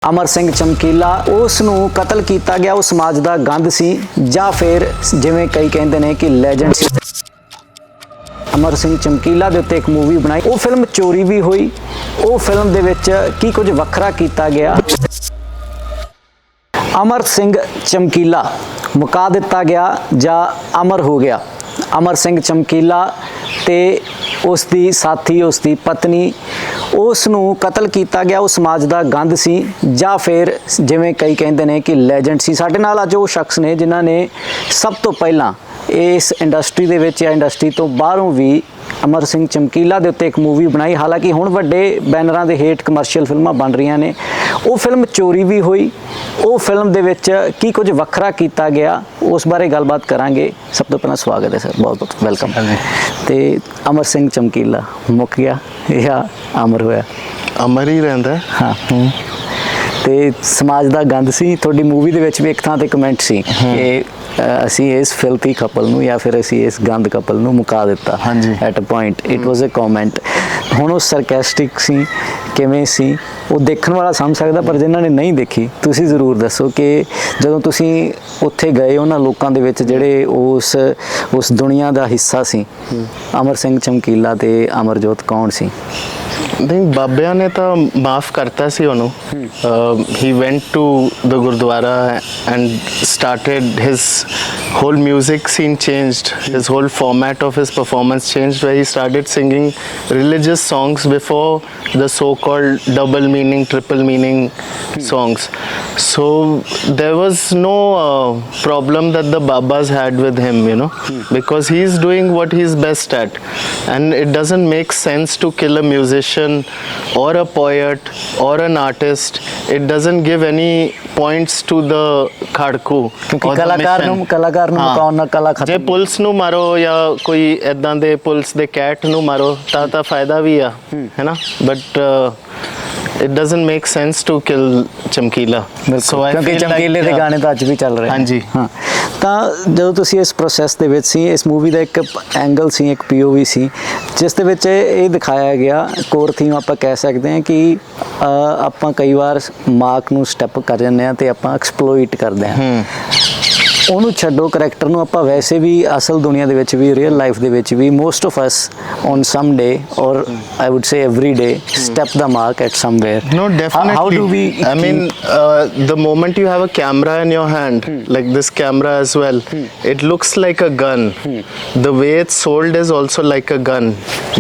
अमर सिंह चमकीला उस नूं कतल किया गया, वो समाज का गंद सी जां फिर जिवें कई कहते हैं कि लैजेंड सी। अमर सिंह चमकीला दे उत्ते एक मूवी बनाई, वो फिल्म चोरी भी हुई। वो फिल्म दे विच की कुछ वखरा किया गया। अमर सिंह चमकीला मुका दिता गया जां अमर हो गया। अमर सिंह चमकीला ते उसकी साथी उसकी पत्नी उस नूं कतल किया गया, वो समाज का गंद सी जां फिर जिवें कई कहते हैं कि लैजेंड सी। साडे नाल अज वो शख्स ने जिन्हां ने सब तो पहला इस इंडस्ट्री दे विच या इंडस्ट्री तो बाहरों भी अमर सिंह चमकीला दे उत्ते एक मूवी बनाई। हालांकि हुण वड्डे बैनरां दे हेठ कमर्शियल फिल्मां बन रही ने। वो फिल्म चोरी भी हुई। वो फिल्म दे विच की कुछ वखरा किया गया, उस बारे गलबात करांगे। सब तो पहला स्वागत है सर, बहुत बहुत वेलकम। तो अमर सिंह चमकीला मुक गया या अमर होया? अमर ही रहिंदा है। हाँ। ते समाज का गंद सी। थोड़ी मूवी दे विच भी एक थां ते कमेंट सी कि असी इस फिल्थी कपल नूं या फिर असी इस गंद कपल नूं मुका दिता। हाँ जी। At a point it was a comment. हुण वो सरकैस्टिक सी किवें सी वो देखण वाला समझ सकदा, पर जिन्हां ने नहीं देखी तुसीं जरूर दसो कि जदों तुसीं उत्थे गए उन्हां लोकां दे विच जिहड़े उस दुनिया का हिस्सा सी, अमर सिंह चमकीला ते अमरजोत कौन सी? नहीं, बाबिया ने तो माफ़ करता सी ओनू। He went to the Gurdwara and started his whole music scene changed. His whole format of his performance changed, where he started singing religious songs before the so-called double meaning, triple meaning songs. So there was no problem that the Babas had with him, you know, because he's doing what he's best at, and it doesn't make sense to kill a musician or a poet or an artist. It doesn't give any points to the khadku or the mission. कलाकार ਨੂੰ ਮੁਕਾਉਣ ਨਾਲ ਕਲਾ ਖਤਮ। ਜੇ police ਨੂੰ ਮਾਰੋ ਜਾਂ ਕੋਈ ਇਦਾਂ ਦੇ ਪੁਲਿਸ ਦੇ ਕੈਟ ਨੂੰ ਮਾਰੋ ਤਾਂ ਫਾਇਦਾ ਵੀ ਆ, ਹੈ ਨਾ, but it doesn't make sense to kill Chamkila. So I क्योंकि चमकीले ਦੇ ਗਾਣੇ ਤਾਂ ਅੱਜ ਵੀ ਚੱਲ ਰਹੇ ਹਨ। ਹਾਂਜੀ। ਹਾਂ, ਤਾਂ ਜਦੋਂ ਤੁਸੀਂ ਇਸ ਪ੍ਰੋਸੈਸ ਦੇ ਵਿੱਚ ਸੀ, ਇਸ ਮੂਵੀ ਦਾ ਇੱਕ ਐਂਗਲ ਸੀ, ਇੱਕ POV ਸੀ ਜਿਸ ਦੇ ਵਿੱਚ ਇਹ ਦਿਖਾਇਆ ਗਿਆ, ਕੋਰ ਥੀਮ ਆਪਾਂ ਕਹਿ ਸਕਦੇ ਹਾਂ ਕਿ ਆਪਾਂ ਕਈ ਵਾਰ ਮਾਰਕ ਨੂੰ ਸਟੈਪ ਕਰ ਜਾਂਦੇ ਹਾਂ ਤੇ ਆਪਾਂ ਐਕਸਪਲੋਇਟ ਕਰਦੇ ਹਾਂ। ਉਹਨੂੰ ਛੱਡੋ, ਕਰੈਕਟਰ ਨੂੰ ਆਪਾਂ ਵੈਸੇ ਵੀ ਅਸਲ ਦੁਨੀਆ ਦੇ ਵਿੱਚ ਵੀ ਰੀਅਲ ਲਾਈਫ ਦੇ ਵਿੱਚ ਵੀ ਮੋਸਟ ਆਫ ਅਸ ਔਨ ਸਮ ਡੇ ਔਰ I would say every day step the mark at somewhere. No, definitely. How do we I mean, the moment you have a camera in your hand, like this camera as well, it looks like a gun. The way it's sold is also like a gun.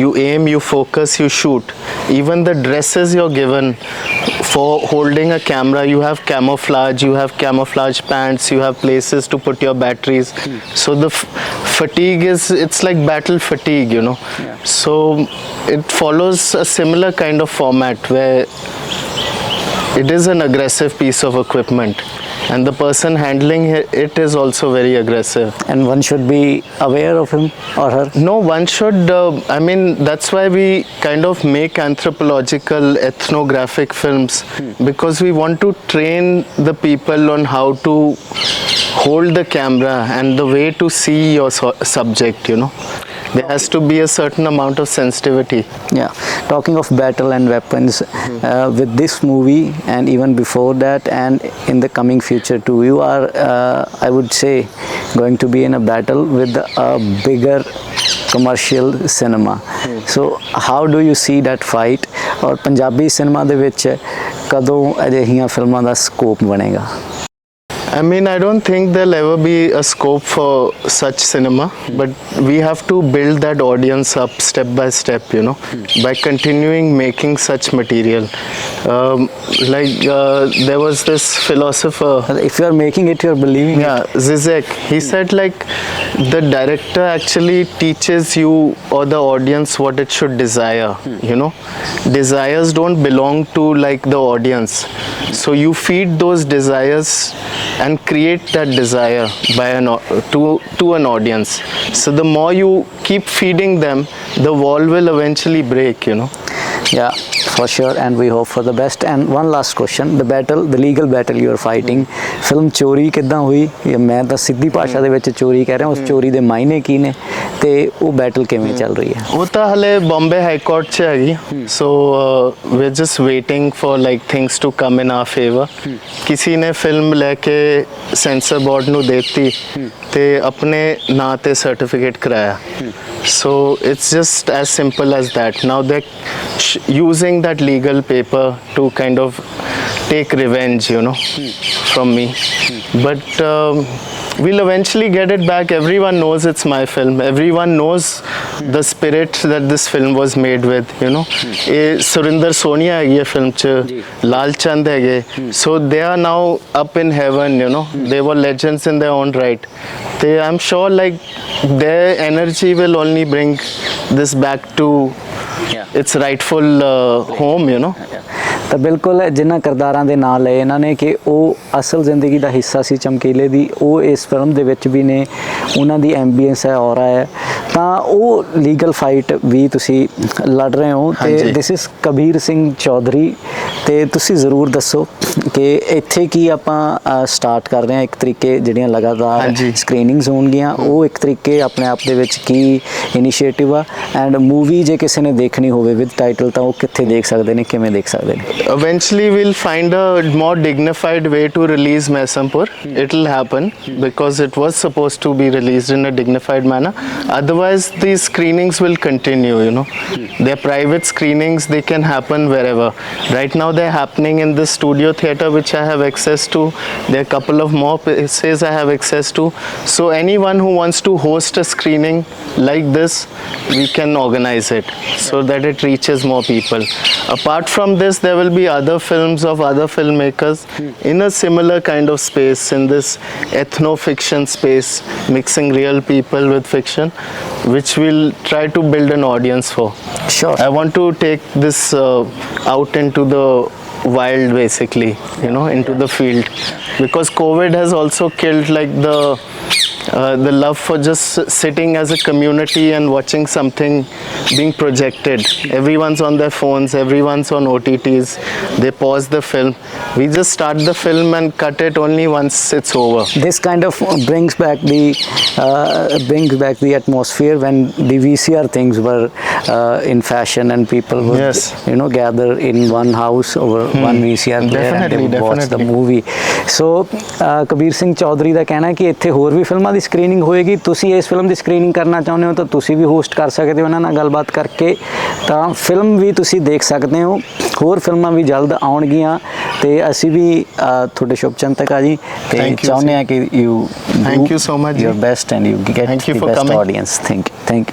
You aim, you focus, you shoot. Even the dresses you're given for holding a camera, you have camouflage, you have camouflage pants, you have places to put your batteries. So the fatigue it's like battle fatigue, you know. Yeah. So it follows a similar kind of format where it is an aggressive piece of equipment and the person handling it is also very aggressive. And one should be aware of him or her? No, one should, I mean, that's why we kind of make anthropological, ethnographic films, because we want to train the people on how to hold the camera and the way to see your subject, you know. There has to be a certain amount of sensitivity. Yeah, talking of battle and weapons, with this movie and even before that and in the coming future too, you are, I would say, going to be in a battle with a bigger commercial cinema. So how do you see that fight? और Punjabi cinema दे विच कदों अजिहियां फिल्मां दा scope बनेगा? I mean, I don't think there'll ever be a scope for such cinema, but we have to build that audience up step by step, you know, by continuing making such material. There was this philosopher. If you are making it, you are believing. Yeah, Zizek. He said like the director actually teaches you or the audience what it should desire. You know, desires don't belong to like the audience, so you feed those desires and create that desire by to an audience. So the more you keep feeding them, the wall will eventually break, you know. Yeah, for sure, and we hope for the best. And one last question: the legal battle you are fighting. Film चोरी किद्दां हुई? मैं तो सीधी भाषा दे विच चोरी कह रहा, उस चोरी दे मायने की ने ते वो बैटल किवें चल रही है? वो तो हले बॉम्बे हाई कोर्ट च हैगी, so we are just waiting for like things to come in our favour. किसी ने फिल्म लेके सेंसर बोर्ड ਨੂੰ देती ते अपने ਨਾਂ ਤੇ सर्टिफिकेट कराया. So it's just as simple as that. Now they're using that legal paper to kind of take revenge, you know, from me. But we'll eventually get it back. Everyone knows it's my film. Everyone knows the spirit that this film was made with, you know. Surinder Sonia है ये film च, लाल चंद है ये. So they are now up in heaven, you know. They were legends in their own right. I'm sure like their energy will only bring this back to its rightful home, you know. ਤਾਂ ਬਿਲਕੁਲ ਜਿਨ੍ਹਾਂ ਕਿਰਦਾਰਾਂ ਦੇ ਨਾਂ ਲਏ ਇਹਨਾਂ ਨੇ ਕਿ ਉਹ ਅਸਲ ਜ਼ਿੰਦਗੀ ਦਾ ਹਿੱਸਾ ਸੀ ਚਮਕੀਲੇ ਦੀ, ਉਹ ਇਸ ਫਿਲਮ ਦੇ ਵਿੱਚ ਵੀ ਨੇ, ਉਹਨਾਂ ਦੀ ਐਂਬੀਐਂਸ ਹੈ, ਔਰਾ ਹੈ, ਤਾਂ ਉਹ ਲੀਗਲ ਫਾਈਟ ਵੀ ਤੁਸੀਂ ਲੜ ਰਹੇ ਹੋ. ਤੇ ਦਿਸ ਇਜ਼ ਕਬੀਰ ਸਿੰਘ ਚੌਧਰੀ. ਤੇ ਤੁਸੀਂ ਜ਼ਰੂਰ ਦੱਸੋ ਕਿ ਇੱਥੇ ਕੀ ਆਪਾਂ ਸਟਾਰਟ ਕਰ ਰਹੇ ਹਾਂ, ਇੱਕ ਤਰੀਕੇ ਜਿਹੜੀਆਂ ਲਗਾਤਾਰ ਸਕਰੀਨਿੰਗਸ ਹੋਣਗੀਆਂ, ਉਹ ਇੱਕ ਤਰੀਕੇ ਆਪਣੇ ਆਪ ਦੇ ਵਿੱਚ ਕੀ ਇਨੀਸ਼ੀਏਟਿਵ ਆ, ਐਂਡ ਮੂਵੀ ਜੇ ਕਿਸੇ ਨੇ ਦੇਖਣੀ ਹੋਵੇ ਵਿਦ ਟਾਈਟਲ ਤਾਂ ਉਹ ਕਿੱਥੇ ਦੇਖ ਸਕਦੇ ਨੇ, ਕਿਵੇਂ ਦੇਖ ਸਕਦੇ ਨੇ? Eventually we'll find a more dignified way to release Maisampur. It'll happen because it was supposed to be released in a dignified manner. Otherwise these screenings will continue, you know. They're private screenings, they can happen wherever. Right now they're happening in this studio theater which I have access to. There are a couple of more places I have access to. So anyone who wants to host a screening like this, we can organize it so that it reaches more people. Apart from this, there will be other films of other filmmakers in a similar kind of space, in this ethno-fiction space, mixing real people with fiction, which we'll try to build an audience for. Sure. I want to take this out into the wild, basically, you know, into the field, because COVID has also killed like the love for just sitting as a community and watching something being projected. Everyone's on their phones, everyone's on OTTs, they pause the film. We just start the film and cut it only once it's over. This kind of brings back the atmosphere when the VCR things were in fashion and people would you know gather in one house over one VCR player and they would watch the movie. So Kabir Singh Chaudhary ਦਾ ਕਹਿਣਾ ਹੈ ਕਿ ਇੱਥੇ ਹੋਰ ਵੀ ਫਿਲਮਾਂ ਦੀ screening ਹੋਏਗੀ. ਤੁਸੀਂ ਇਸ film ਦੀ screening ਕਰਨਾ ਚਾਹੁੰਦੇ ਹੋ ਤਾਂ ਤੁਸੀਂ ਵੀ ਹੋਸਟ ਕਰ ਸਕਦੇ ਹੋ ਉਹਨਾਂ ਨਾਲ ਗੱਲਬਾਤ ਕਰਕੇ, ਤਾਂ ਫਿਲਮ ਵੀ ਤੁਸੀਂ ਦੇਖ ਸਕਦੇ ਹੋ. ਹੋਰ ਫਿਲਮਾਂ ਵੀ ਜਲਦ ਆਉਣਗੀਆਂ ਤੇ ਅਸੀਂ ਵੀ ਤੁਹਾਡੇ ਸ਼ੁਭਚਿੰਤਕ ਆ ਜੀ, ਤੇ ਚਾਹੁੰਦੇ ਹਾਂ ਕਿ you thank you so much, your best and you get the best audience. Thank you.